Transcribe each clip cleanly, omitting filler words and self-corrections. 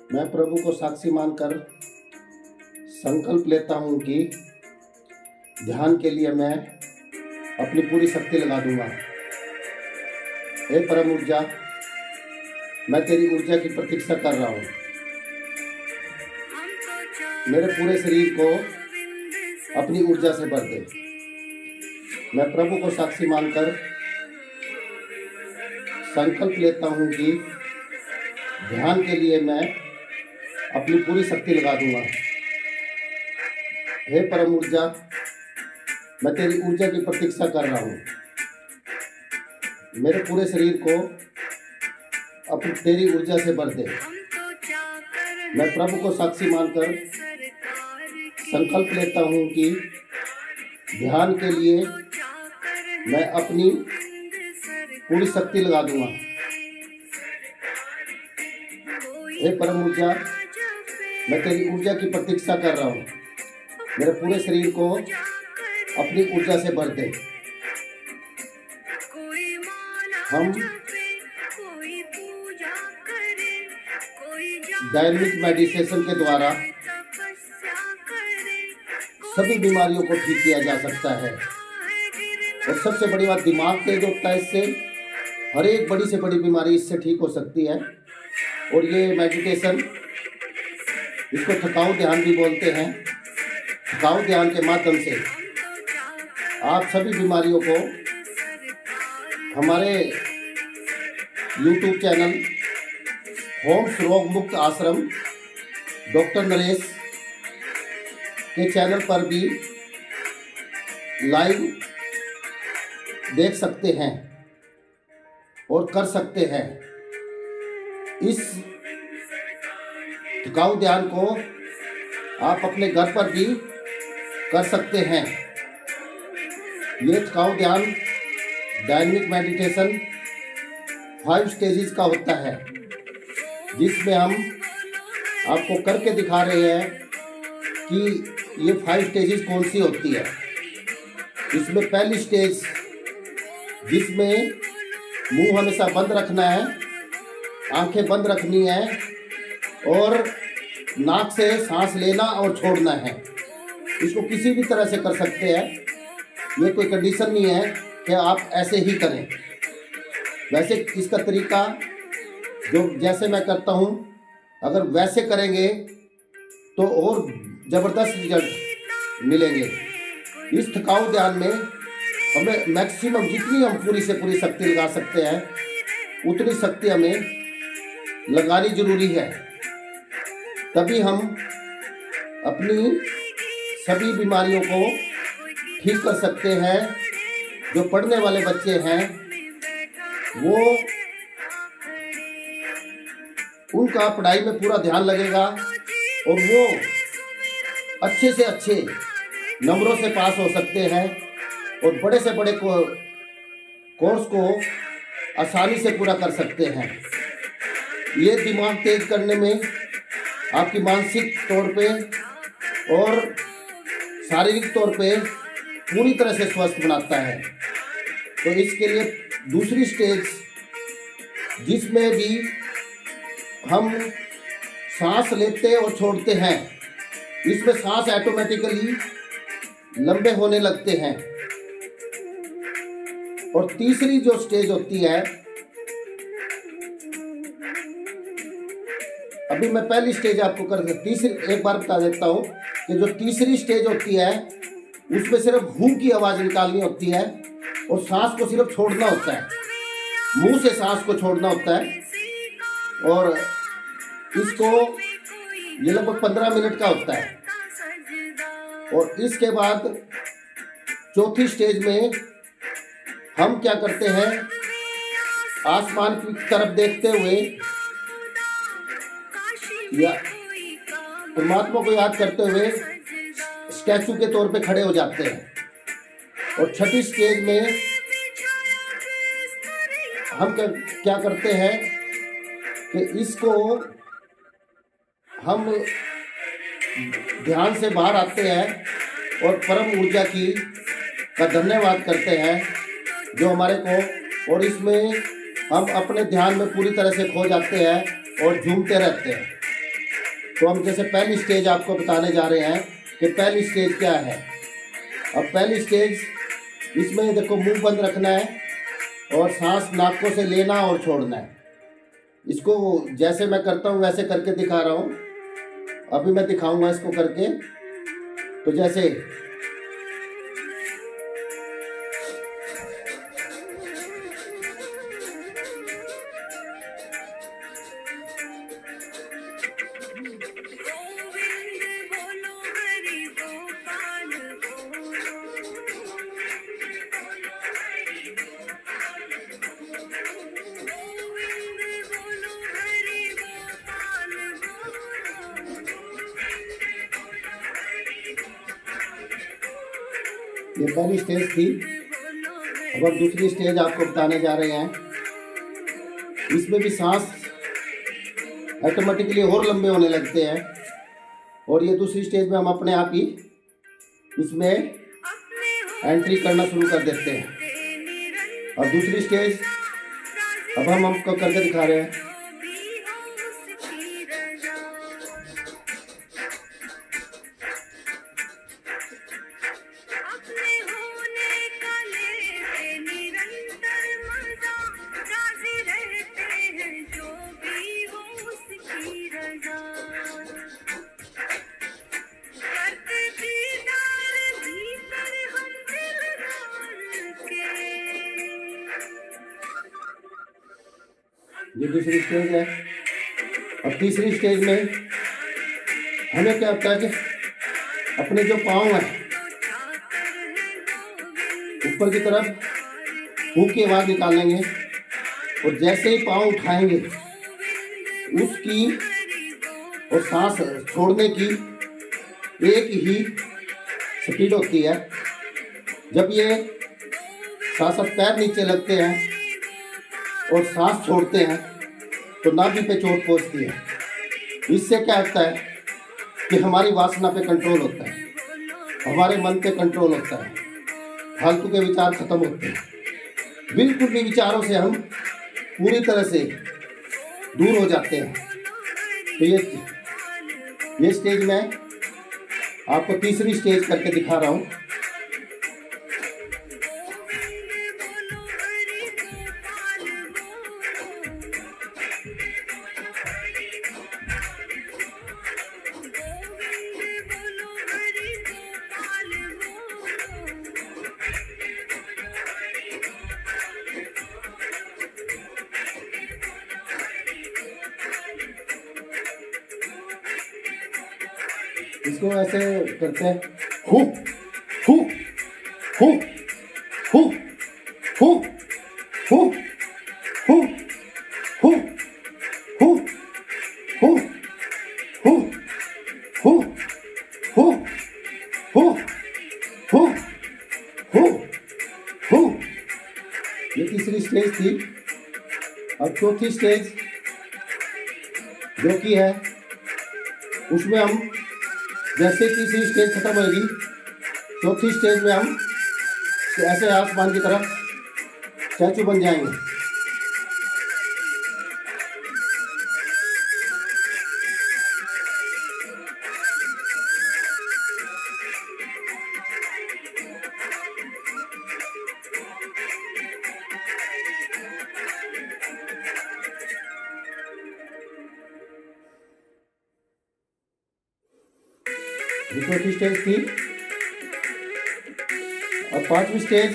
मैं प्रभु को साक्षी मानकर संकल्प लेता हूँ कि ध्यान के लिए मैं अपनी पूरी शक्ति लगा दूंगा। हे परम ऊर्जा, मैं तेरी ऊर्जा की प्रतीक्षा कर रहा हूँ। मेरे पूरे शरीर को अपनी ऊर्जा से भर दे। मैं प्रभु को साक्षी मानकर संकल्प लेता हूँ कि ध्यान के लिए मैं अपनी पूरी शक्ति लगा दूंगा। हे परम ऊर्जा, मैं तेरी ऊर्जा की प्रतीक्षा कर रहा हूँ। मेरे पूरे शरीर को अपनी तेरी ऊर्जा से भर दे। मैं प्रभु को साक्षी मानकर संकल्प लेता हूँ कि ध्यान के लिए मैं अपनी पूरी शक्ति लगा दूंगा। हे परम ऊर्जा, मैं तेरी ऊर्जा की प्रतीक्षा कर रहा हूँ। मेरे पूरे शरीर को अपनी ऊर्जा से भर दे। हम डायनेमिक मेडिटेशन के द्वारा सभी बीमारियों को ठीक किया जा सकता है। और सबसे बड़ी बात, दिमाग तेज होता है इससे। हर एक बड़ी से बड़ी बीमारी इससे ठीक हो सकती है। और ये मेडिटेशन, इसको थकाऊ ध्यान भी बोलते हैं। थकाऊ ध्यान के माध्यम से आप सभी बीमारियों को हमारे YouTube चैनल होम्स रोग मुक्त आश्रम डॉक्टर नरेश के चैनल पर भी लाइव देख सकते हैं और कर सकते हैं। इस थकाऊ ध्यान को आप अपने घर पर भी कर सकते हैं। ये थकाऊ ध्यान डायनेमिक मेडिटेशन 5 स्टेजेस का होता है, जिसमें हम आपको करके दिखा रहे हैं कि ये 5 स्टेजेस कौन सी होती है। इसमें पहली स्टेज, जिसमें मुंह हमेशा बंद रखना है, आंखें बंद रखनी है और नाक से सांस लेना और छोड़ना है। इसको किसी भी तरह से कर सकते हैं। ये कोई कंडीशन नहीं है कि आप ऐसे ही करें। वैसे इसका तरीका जो जैसे मैं करता हूँ, अगर वैसे करेंगे तो और ज़बरदस्त रिजल्ट मिलेंगे। इस थकाऊ ध्यान में हमें मैक्सिमम जितनी हम पूरी से पूरी शक्ति लगा सकते हैं, उतनी शक्ति हमें लगानी जरूरी है। तभी हम अपनी सभी बीमारियों को ठीक कर सकते हैं। जो पढ़ने वाले बच्चे हैं, वो उनका पढ़ाई में पूरा ध्यान लगेगा और वो अच्छे से अच्छे नंबरों से पास हो सकते हैं और बड़े से बड़े कोर्स को आसानी से पूरा कर सकते हैं। ये दिमाग तेज करने में, आपकी मानसिक तौर पे और शारीरिक तौर पे पूरी तरह से स्वस्थ बनाता है। तो इसके लिए दूसरी स्टेज, जिसमें भी हम सांस लेते और छोड़ते हैं, इसमें सांस ऑटोमेटिकली लंबे होने लगते हैं। और तीसरी जो स्टेज होती है, अभी मैं पहली स्टेज आपको कर तीसरी एक बार बता देता हूँ कि जो तीसरी स्टेज होती है, उसमें सिर्फ हूँ की आवाज़ निकालनी होती है और सांस को सिर्फ छोड़ना होता है। मुंह से सांस को छोड़ना होता है और इसको ये लगभग 15 मिनट का होता है। और इसके बाद चौथी स्टेज में हम क्या करते हैं, आसमान की तरफ देखते हुए या परमात्मा को याद करते हुए स्टैचू के तौर पे खड़े हो जाते हैं। और छठी स्टेज में हम क्या करते हैं कि इसको हम ध्यान से बाहर आते हैं और परम ऊर्जा की का धन्यवाद करते हैं जो हमारे को, और इसमें हम अपने ध्यान में पूरी तरह से खो जाते हैं और झूमते रहते हैं। तो हम जैसे पहली स्टेज आपको बताने जा रहे हैं कि पहली स्टेज क्या है। अब पहली स्टेज, इसमें देखो मुंह बंद रखना है और सांस नाकों से लेना और छोड़ना है। इसको जैसे मैं करता हूँ वैसे करके दिखा रहा हूँ। अभी मैं दिखाऊंगा इसको करके। तो जैसे ये पहली स्टेज थी। अब हम दूसरी स्टेज आपको बताने जा रहे हैं। इसमें भी सांस ऑटोमेटिकली और लंबे होने लगते हैं। और ये दूसरी स्टेज में हम अपने आप ही इसमें एंट्री करना शुरू कर देते हैं। अब दूसरी स्टेज अब हम आपको करके दिखा रहे हैं। ये दूसरी स्टेज है। अब तीसरी स्टेज में हमें क्या होता है कि अपने जो पाँव हैं ऊपर की तरफ फूंक की आवाज़ निकालेंगे और जैसे ही पाँव उठाएंगे उसकी और सांस छोड़ने की एक ही स्पीड होती है। जब ये साथ पैर नीचे लगते हैं और सांस छोड़ते हैं तो नाभि पे चोट पहुंचती है। इससे क्या होता है कि हमारी वासना पे कंट्रोल होता है, हमारे मन पे कंट्रोल होता है, फालतू के विचार खत्म होते हैं। बिल्कुल भी विचारों से हम पूरी तरह से दूर हो जाते हैं। तो ये स्टेज में आपको तीसरी स्टेज करके दिखा रहा हूँ। इसको ऐसे करते हैं, who who who who who who who who who who who who who who who who who. ये तीसरी स्टेज थी। अब चौथी स्टेज जो कि है उसमें हम जैसे तीसरी स्टेज खत्म होगी चौथी स्टेज में हम ऐसे आसमान की तरफ स्टैचू बन जाएंगे। चौथी स्टेज थी। अब पांचवी स्टेज,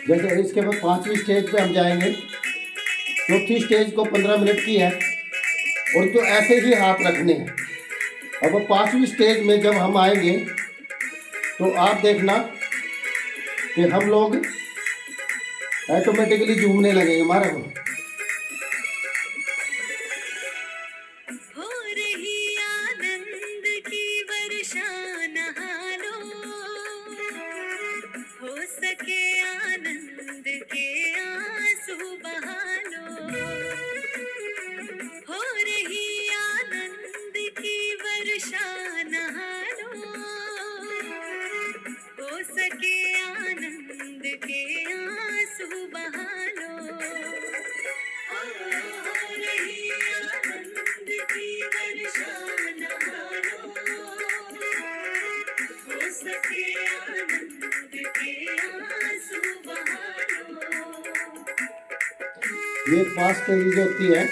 जैसे इसके बाद पांचवी स्टेज पे हम जाएंगे। चौथी स्टेज को 15 मिनट की है और तो ऐसे ही हाथ रखने हैं। अब पांचवी स्टेज में जब हम आएंगे तो आप देखना कि हम लोग ऑटोमेटिकली झूमने लगेंगे। हमारा ये 5 केजी जो होती है,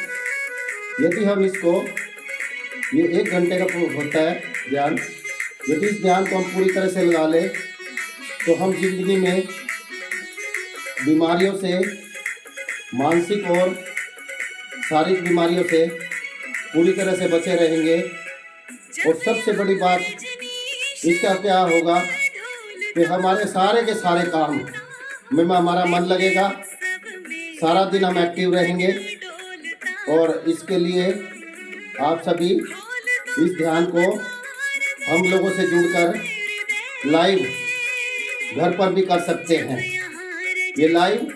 यदि हम इसको, ये 1 घंटे का होता है ध्यान, यदि इस ध्यान को हम पूरी तरह से लगा लें तो हम जिंदगी में बीमारियों से, मानसिक और शारीरिक बीमारियों से पूरी तरह से बचे रहेंगे। और सबसे बड़ी बात इसका क्या होगा कि हमारे सारे के सारे काम में हमारा मन लगेगा, सारा दिन हम एक्टिव रहेंगे। और इसके लिए आप सभी इस ध्यान को हम लोगों से जुड़कर लाइव घर पर भी कर सकते हैं। ये लाइव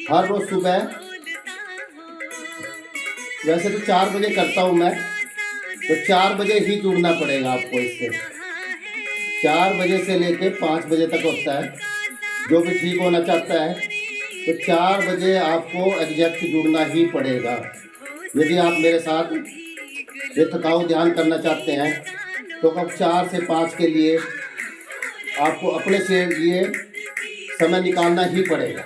हर रोज़ सुबह, वैसे तो 4 बजे करता हूँ मैं, तो 4 बजे ही जुड़ना पड़ेगा आपको इससे। 4 बजे से लेके 5 बजे तक होता है, जो भी ठीक होना चाहता है तो 4 बजे आपको एग्जैक्ट जुड़ना ही पड़ेगा। यदि आप मेरे साथ ये थकाऊ ध्यान करना चाहते हैं तो अब 4 से 5 के लिए आपको अपने से लिए समय निकालना ही पड़ेगा।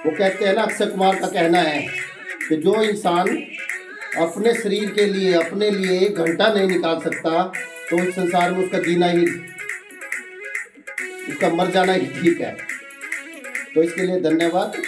वो कहते हैं ना, अक्षय कुमार का कहना है कि जो इंसान अपने शरीर के लिए, अपने लिए 1 घंटा नहीं निकाल सकता तो इस संसार में उसका जीना ही, उसका मर जाना ही ठीक है। तो इसके लिए धन्यवाद।